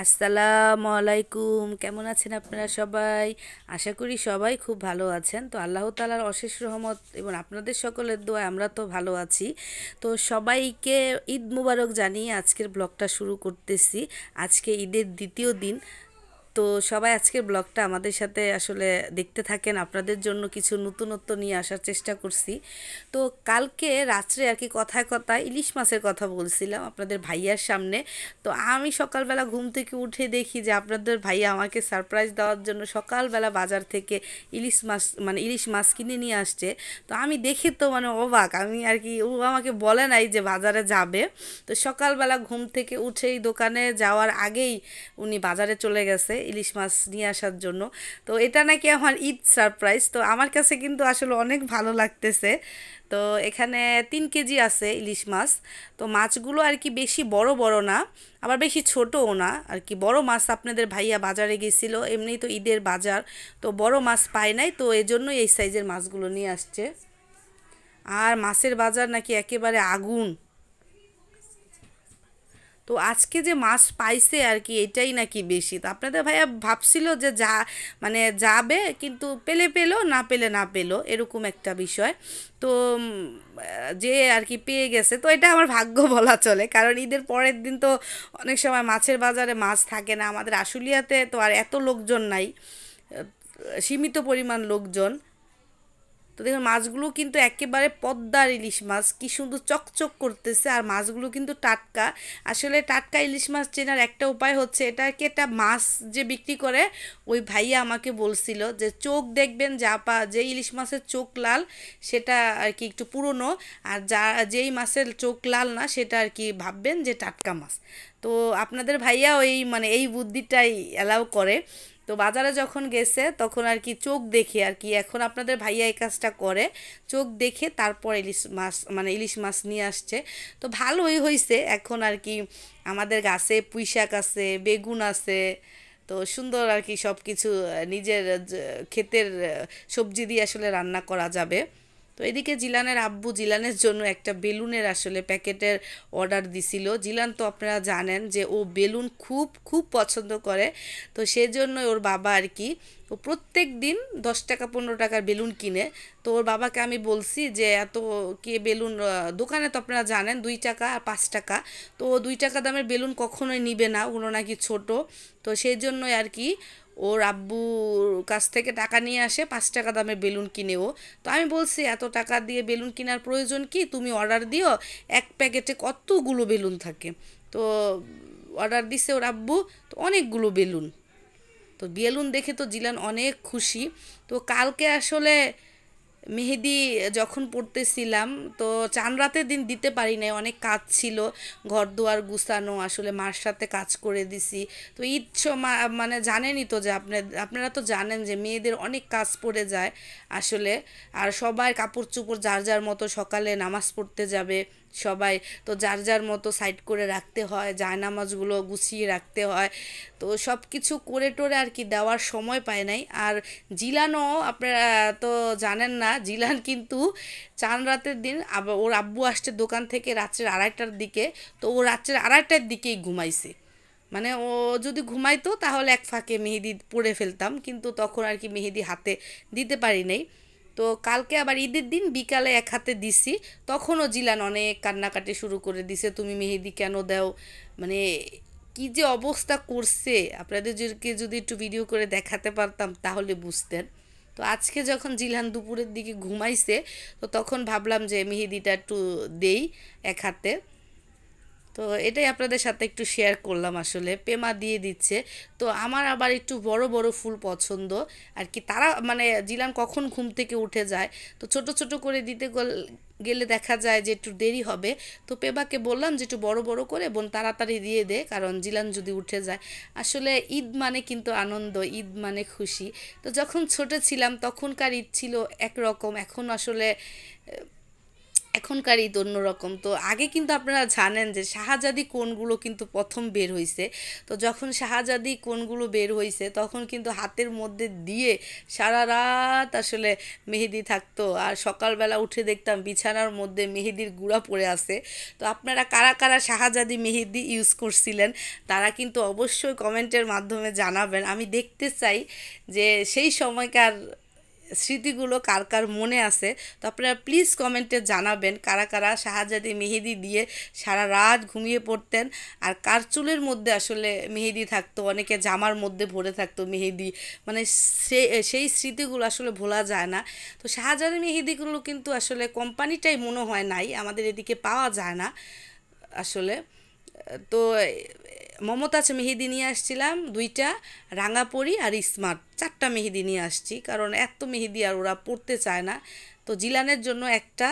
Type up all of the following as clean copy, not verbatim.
আসসালামু আলাইকুম, কেমন আছেন আপনারা সবাই? আশা করি সবাই খুব ভালো আছেন। তো আল্লাহ তাআলার অশেষ রহমত এবং আপনাদের সকলের দোয়ায় আমরা তো ভালো আছি। তো সবাইকে ঈদ মুবারক জানিয়ে আজকের ব্লগটা শুরু করতেছি। আজকে ঈদের দ্বিতীয় দিন। তো সবাই আজকের ব্লগটা আমাদের সাথে আসলে দেখতে থাকেন। আপনাদের জন্য কিছু নতুনত্ব নিয়ে আসার চেষ্টা করছি। তো কালকে রাত্রে আর কি কথায় কথায় ইলিশ মাছের কথা বলছিলাম আপনাদের ভাইয়ার সামনে। তো আমি সকালবেলা ঘুম থেকে উঠে দেখি যে আপনাদের ভাইয়া আমাকে সারপ্রাইজ দেওয়ার জন্য সকালবেলা বাজার থেকে ইলিশ মাছ কিনে নিয়ে আসছে। তো আমি দেখে তো অবাক, আমি আর কি, ও আমাকে বলে নাই যে বাজারে যাবে। তো সকালবেলা ঘুম থেকে উঠেই দোকানে যাওয়ার আগেই উনি বাজারে চলে গেছে ইলিশ মাছ নিয়ে আসার জন্য। তো এটা নাকি আমার ঈদ সারপ্রাইজ। তো আমার কাছে কিন্তু আসলে অনেক ভালো লাগতেছে। তো এখানে 3 কেজি আছে ইলিশ মাছ। তো মাছগুলো আর কি বেশি বড় বড় না, আবার বেশি ছোটও না আর কি। বড় মাছ আপনাদের ভাইয়া বাজারে গেছিল, এমনি তো ঈদের বাজার, তো বড় মাছ পায় নাই, তো এজন্যই এই সাইজের মাছগুলো নিয়ে আসছে। আর মাছের বাজার নাকি একেবারে আগুন। তো আজকে যে মাছ পাইছে আর কি এটাই নাকি বেশি। তো আপনাদের ভাইয়া ভাবছিল যে যাবে, কিন্তু পেলে পেলো, না পেলে না পেলো, এরকম একটা বিষয়। তো যে আর কি পেয়ে গেছে, তো এটা আমার ভাগ্য বলা চলে, কারণ ঈদের পরের দিন তো অনেক সময় মাছের বাজারে মাছ থাকে না। আমাদের আশুলিয়াতে তো আর এত লোকজন নাই, সীমিত পরিমাণ লোকজন। তো দেখুন মাছগুলো কিন্তু একেবারে পদ্মার ইলিশ মাছ, কি সুন্দর চকচক করতেছে, আর মাছগুলো কিন্তু টাটকা। আসলে টাটকা ইলিশ মাছ চেনার একটা উপায় হচ্ছে, এটাকে একটা মাছ যে বিক্রি করে ওই ভাইয়া আমাকে বলছিল যে চোখ দেখবেন, যে ইলিশ মাছের চোখ লাল সেটা আর কি একটু পুরনো, আর যেই মাছের চোখ লাল না সেটা আর কি ভাববেন যে টাটকা মাছ। তো আপনাদের ভাইয়া ওই এই বুদ্ধিটাই অ্যালাউ করে। তো বাজারে যখন গেছে তখন আর কি চোখ দেখে আর কি, এখন আপনাদের ভাইয়া এই কাজটা করে, চোখ দেখে তারপর ইলিশ মাছ নিয়ে আসছে। তো ভালোই হয়েছে। এখন আর কি আমাদের গাছে পুঁই শাক আছে, বেগুন আছে। তো সুন্দর আর কি সব কিছু নিজের ক্ষেতের সবজি দিয়ে আসলে রান্না করা যাবে। তো এদিকে জিলানের আব্বু জিলানের জন্য একটা বেলুনের আসলে প্যাকেটের অর্ডার দিছিল। জিলান তো আপনারা জানেন যে ও বেলুন খুব খুব পছন্দ করে। তো সেজন্য ওর বাবা আর কি, ও প্রত্যেক দিন 10 টাকা 15 টাকার বেলুন কিনে। তো ওর বাবাকে আমি বলছি যে এত কি বেলুন, দোকানে তো আপনারা জানেন 2 টাকা আর 5 টাকা, তো ও 2 টাকা দামের বেলুন কখনোই নিবে না, ওগুলো নাকি ছোট। তো সেই জন্যই আর কি ওর আব্বুর কাছ থেকে টাকা নিয়ে আসে, 5 টাকা দামের বেলুন কিনেও। তো আমি বলছি এত টাকা দিয়ে বেলুন কেনার প্রয়োজন কি, তুমি অর্ডার দিও, এক প্যাকেটে কতগুলো বেলুন থাকে। তো অর্ডার দিছে ওর আব্বু, তো অনেকগুলো বেলুন। তো বেলুন দেখে তো জিলান অনেক খুশি। তো কালকে আসলে মেহেদি যখন পড়তেছিলাম, তো চান রাতের দিন দিতে পারি নাই, অনেক কাজ ছিল, ঘর দুয়ার গুছানো, আসলে মার সাথে কাজ করে দিছি। তো ঈদ জানেনই তো যে আপনারা তো জানেন যে মেয়েদের অনেক কাজ পড়ে যায় আসলে। আর সবাই কাপড় চোপড় যার যার মতো সকালে নামাজ পড়তে যাবে সবাই, তো যার যার মতো সাইড করে রাখতে হয়, জায়নামাজগুলো গুছিয়ে রাখতে হয়। তো সব কিছু করে টোরে আর কি দেওয়ার সময় পায় নাই। আর জিলানও আপনারা তো জানেন না, জিলান কিন্তু চান রাতের দিন আবার ওর আব্বু আসছে দোকান থেকে রাত্রের 2:30টার দিকে, তো ও রাত্রের 2:30টার দিকেই ঘুমাইছে। ও যদি ঘুমাইতো তাহলে এক ফাঁকে মেহেদি পরে ফেলতাম, কিন্তু তখন আর কি মেহেদি হাতে দিতে পারি নাই। তো কালকে আবার ঈদের দিন বিকালে এক হাতে দিছি, তখনও জিলান অনেক কান্নাকাটি শুরু করে দিছে, তুমি মেহেদি কেন দাও, মানে কি যে অবস্থা করছে, আপনাদেরকে যদি একটু ভিডিও করে দেখাতে পারতাম তাহলে বুঝতেন। তো আজকে যখন জিলহান দুপুরের দিকে ঘুমাইছে, তো তখন ভাবলাম যে মেহেদিটা একটু দেই এক হাতে। তো এটাই আপনাদের সাথে একটু শেয়ার করলাম, আসলে পেমা দিয়ে দিচ্ছে। তো আমার আবার একটু বড় বড় ফুল পছন্দ আর কি। তারা জিলান কখন ঘুম থেকে উঠে যায়, তো ছোট ছোট করে দিতে গেলে দেখা যায় যে একটু দেরি হবে। তো পেবাকে বললাম যে একটু বড় বড় করে বোন তাড়াতাড়ি দিয়ে দে, কারণ জিলান যদি উঠে যায়। আসলে ঈদ মানে কিন্তু আনন্দ, ঈদ মানে খুশি। তো যখন ছোট ছিলাম তখনকার ঈদ ছিল একরকম, এখন আসলে এখনকার ঈদ অন্যরকম। তো আগে কিন্তু আপনারা জানেন যে শাহজাদি কোণগুলো কিন্তু প্রথম বের হইছে। তো যখন শাহজাদি কোণগুলো বের হইছে তখন কিন্তু হাতের মধ্যে দিয়ে সারা রাত আসলে মেহেদি থাকতো, আর সকালবেলা উঠে দেখতাম বিছানার মধ্যে মেহেদির গুঁড়া পড়ে আছে। তো আপনারা কারা কারা শাহজাদি মেহেদি ইউজ করছিলেন তারা কিন্তু অবশ্যই কমেন্টের মাধ্যমে জানাবেন। আমি দেখতে চাই যে সেই সময়কার স্মৃতিগুলো কার কার মনে আছে। তো আপনারা প্লিজ কমেন্টে জানাবেন কারা কারা শাহজাদি মেহেদি দিয়ে সারা রাত ঘুমিয়ে পড়তেন, আর কার চুলের মধ্যে আসলে মেহেদি থাকতো, অনেকে জামার মধ্যে ভরে থাকতো মেহেদি। মানে সেই স্মৃতিগুলো আসলে ভোলা যায় না। তো শাহজাদি মেহেদিগুলো কিন্তু আসলে কোম্পানিটাই মনে হয় নাই, আমাদের এদিকে পাওয়া যায় না আসলে। তো মমতাজ মেহেদি নিয়ে আসছিলাম দুইটা, রাঙাপরি আর স্মার্ট, চারটা মেহেদি নিয়ে আসছি, কারণ এত মেহেদি আর ওরা পড়তে চায় না। তো জিলানের জন্য একটা,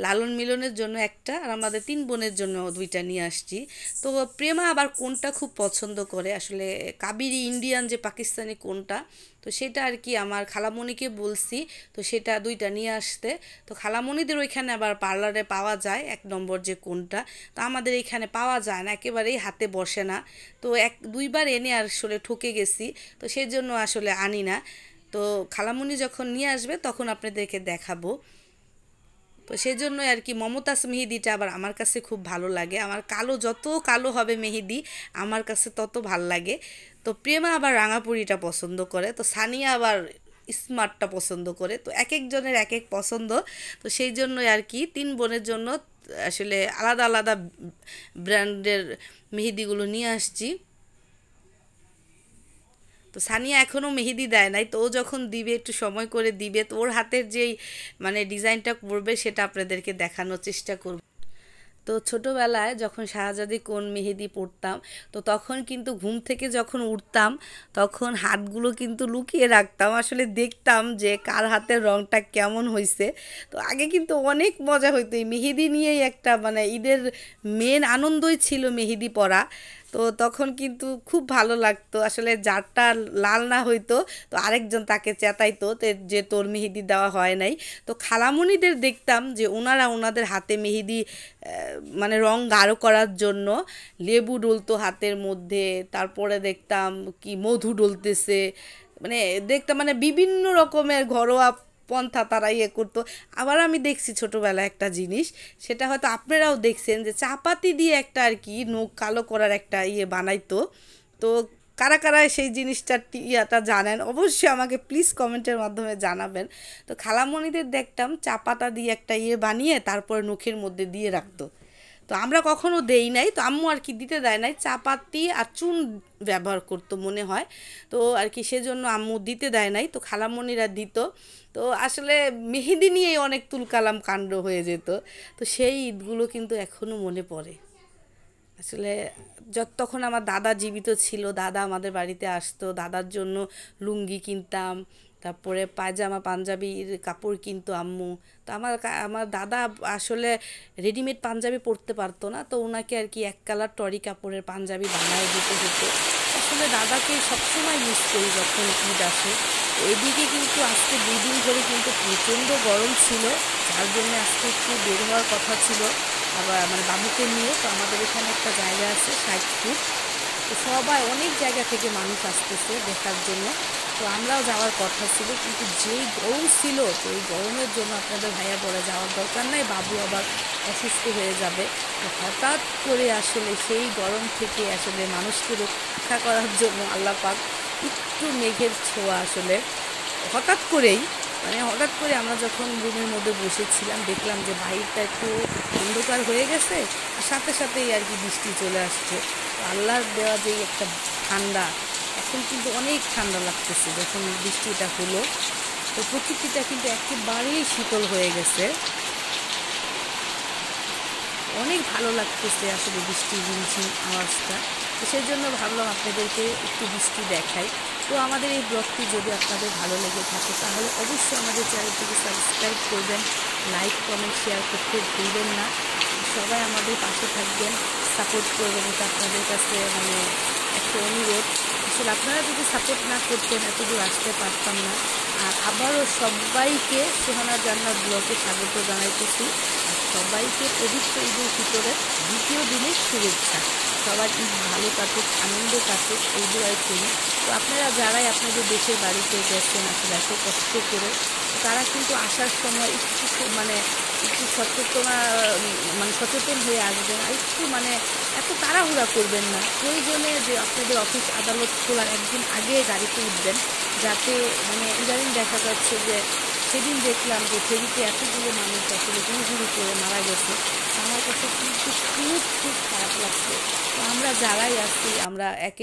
লালন মিলনের জন্য একটা, আর আমাদের তিন বোনের জন্য দুইটা নিয়ে আসছি। তো প্রেমা আবার কোনটা খুব পছন্দ করে আসলে, কাবেরী ইন্ডিয়ান যে পাকিস্তানি কোনটা, তো সেটা আর কি আমার খালামণিকে বলছি তো সেটা দুইটা নিয়ে আসতে। তো খালামণিদের ওইখানে আবার পার্লারে পাওয়া যায় এক নম্বর যে কোনটা, তো আমাদের এখানে পাওয়া যায় না, একেবারেই হাতে বসে না। তো দুইবার এনে আসলে ঠকে গেছি, তো সেজন্য আসলে আনি না। তো খালামণি যখন নিয়ে আসবে তখন আপনাদেরকে দেখাবো। তো সেজন্য আর কি মমতাজ মেহেদিটা আবার আমার কাছে খুব ভালো লাগে, আমার কালো যত কালো হবে মেহেদি আমার কাছে তত ভাল লাগে। তো প্রেমা আবার রাঙাপুরিটা পছন্দ করে, তো সানিয়া আবার স্মার্টটা পছন্দ করে। তো এক একজনের এক এক পছন্দ। তো সেই জন্যই আর কি তিন বোনের জন্য আসলে আলাদা আলাদা ব্র্যান্ডের মেহেদিগুলো নিয়ে আসছি। তো সানিয়া এখনও মেহেদি দেয় নাই, তো ও যখন দিবে একটু সময় করে দিবে, তো ওর হাতের যেই মানে ডিজাইনটা করবে সেটা আপনাদেরকে দেখানোর চেষ্টা করব। তো ছোটোবেলায় যখন শাহজাদি কোন মেহেদি পড়তাম, তো তখন কিন্তু ঘুম থেকে যখন উঠতাম তখন হাতগুলো কিন্তু লুকিয়ে রাখতাম, আসলে দেখতাম যে কার হাতের রংটা কেমন হয়েছে। তো আগে কিন্তু অনেক মজা হইতো, এই মেহেদি নিয়েই একটা মানে ঈদের মেন আনন্দই ছিল মেহেদি পরা। তো তখন কিন্তু খুব ভালো লাগতো আসলে, যারটা লাল না হইতো তো আরেকজন তাকে চেতাইতো যে তোর মেহেদি দেওয়া হয় নাই। তো খালামণিদের দেখতাম যে ওনারা ওনাদের হাতে মেহেদি মানে রং গাঢ় করার জন্য লেবু ডলতো হাতের মধ্যে, তারপরে দেখতাম কি মধু ডলতেছে, মানে দেখতাম মানে বিভিন্ন রকমের ঘরোয়া পন্থা তারা ইয়ে করতো। আবার আমি দেখছি ছোটোবেলায় একটা জিনিস, সেটা হয়তো আপনারাও দেখছেন, যে চাপাতি দিয়ে একটা আর কি নখ কালো করার একটা ইয়ে বানাইতো। তো কারা কারা সেই জিনিসটার ইয়াটা জানেন অবশ্যই আমাকে প্লিজ কমেন্টের মাধ্যমে জানাবেন। তো খালামণিদের দেখতাম চা পাতা দিয়ে একটা ইয়ে বানিয়ে তারপরে নখের মধ্যে দিয়ে রাখতো। তো আমরা কখনো দেই নাই, তো আম্মু আর কি দিতে দেয় নাই, চা পাতি আর চুন ব্যবহার করতো মনে হয়। তো আর কি সেজন্য আম্মু দিতে দেয় নাই, তো খালামণিরা দিত। তো আসলে মেহেদি নিয়েই অনেক তুলকালাম কাণ্ড হয়ে যেত। তো সেই ঈদগুলো কিন্তু এখনও মনে পড়ে আসলে। তখন আমার দাদা জীবিত ছিল, দাদা আমাদের বাড়িতে আসতো, দাদার জন্য লুঙ্গি কিনতাম, তারপরে পায়জামা পাঞ্জাবির কাপড় কিনতো আম্মু। তো আমার দাদা আসলে রেডিমেড পাঞ্জাবি পরতে পারতো না, তো ওনাকে আর কি এক কালার টরি কাপড়ের পাঞ্জাবি বানায় দিতে হতো। আসলে দাদাকে সবসময় মিস করি যখন ঈদ আসে। এদিকে কিন্তু আজকে 2 দিন ধরে কিন্তু প্রচণ্ড গরম ছিল, যার জন্য আজকে একটু বের হওয়ার কথা ছিল আবার মানে বাবুকে নিয়ে। তো আমাদের এখানে একটা জায়গা আছে 60 ফুট, তো সবাই অনেক জায়গা থেকে মানুষ আসতেছে দেখার জন্য। তো আমরাও যাওয়ার কথা ছিল, কিন্তু যেই গরম ছিল, তো এই গরমের জন্য আপনাদের ভাইয়া বলে যাওয়ার দরকার নাই, বাবু আবার অসুস্থ হয়ে যাবে। তো হঠাৎ করে আসলে সেই গরম থেকে আসলে মানুষকে রক্ষা করার জন্য আল্লাহ পাক একটু মেঘের ছোঁয়া আসলে হঠাৎ করেই, মানে হঠাৎ করে আমরা যখন রুমের মধ্যে বসেছিলাম দেখলাম যে বাইরটা একটু অন্ধকার হয়ে গেছে, আর সাথে সাথেই আর কি বৃষ্টি চলে আসছে। তো আল্লাহর দেওয়া যেই একটা ঠান্ডা, এখন কিন্তু অনেক ঠান্ডা লাগতেছে যখন বৃষ্টিটা হলো। তো প্রকৃতিটা কিন্তু একেবারেই শীতল হয়ে গেছে, অনেক ভালো লাগতেছে আসলে বৃষ্টির ঝিমঝিম আওয়াজটা। তো সেই জন্য ভাবলাম আপনাদেরকে একটু বৃষ্টি দেখাই। তো আমাদের এই ব্লগটি যদি আপনাদের ভালো লেগে থাকে তাহলে অবশ্যই আমাদের চ্যানেলটিকে সাবস্ক্রাইব করবেন, লাইক কমেন্ট শেয়ার করতে ভুলবেন না। সবাই আমাদের পাশে থাকবেন, সাপোর্ট করবেন, এটা আপনাদের কাছে মানে একটা অনুরোধ। আসলে আপনারা যদি সাপোর্ট না করতেন এত দূর আসতে পারতাম না। আর আবারও সবাইকে সুহানা জান্নাত ব্লগে স্বাগত জানাইতেছি। সবাইকে পবিত্র ঈদুল ফিতরের দ্বিতীয় দিনের শুভেচ্ছা। সবার ঈদ ভালো কাটুক, আনন্দে কাটুক, এই দোয়াই করি। তো আপনারা যারাই আপনাদের দেশের বাড়িতে গেছেন আসলে এত কষ্ট করে, তো তারা কিন্তু আসার সময় একটু একটু সচেতন হয়ে আসবেন, আর একটু এত তাড়াহুড়া করবেন না। প্রয়োজনে যে আপনাদের অফিস আদালত খোলার একদিন আগে গাড়িতে উঠবেন, যাতে ইদানিং দেখা যাচ্ছে যে সেদিন দেখলাম যে ফেরিতে এতগুলো মানুষ আসলে হুড়ুহুড়ি করে মারা গেছে। তো আমার কাছে কিন্তু খুব খুব খারাপ লাগছে। তো আমরা যারাই আছি আমরা এক